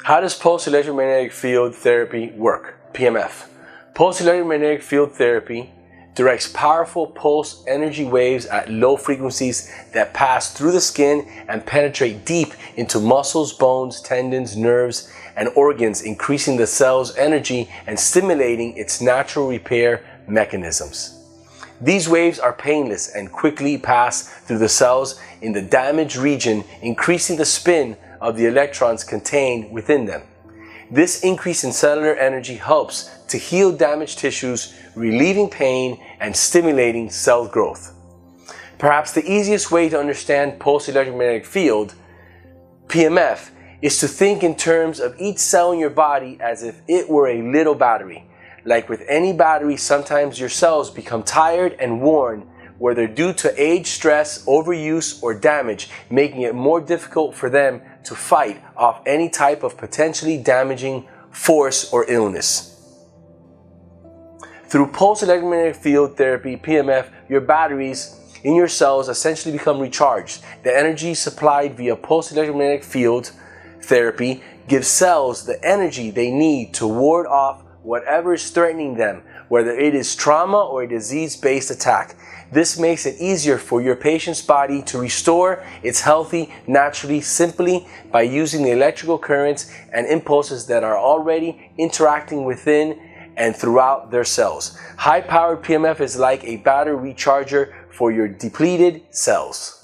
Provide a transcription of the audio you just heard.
How does pulsed electromagnetic field therapy work? PEMF. Pulsed electromagnetic field therapy directs powerful pulse energy waves at low frequencies that pass through the skin and penetrate deep into muscles, bones, tendons, nerves, and organs, increasing the cell's energy and stimulating its natural repair mechanisms. These waves are painless and quickly pass through the cells in the damaged region, increasing the spin of the electrons contained within them. This increase in cellular energy helps to heal damaged tissues, relieving pain and stimulating cell growth. Perhaps the easiest way to understand pulsed electromagnetic field, PEMF, is to think in terms of each cell in your body as if it were a little battery. Like with any battery, sometimes your cells become tired and worn, whether due to age, stress, overuse, or damage, making it more difficult for them to fight off any type of potentially damaging force or illness. Through pulsed electromagnetic field therapy, PEMF, your batteries in your cells essentially become recharged. The energy supplied via pulsed electromagnetic field therapy gives cells the energy they need to ward off whatever is threatening them, whether it is trauma or a disease-based attack. This makes it easier for your patient's body to restore its healthy naturally, simply by using the electrical currents and impulses that are already interacting within and throughout their cells. High-powered PEMF is like a battery recharger for your depleted cells.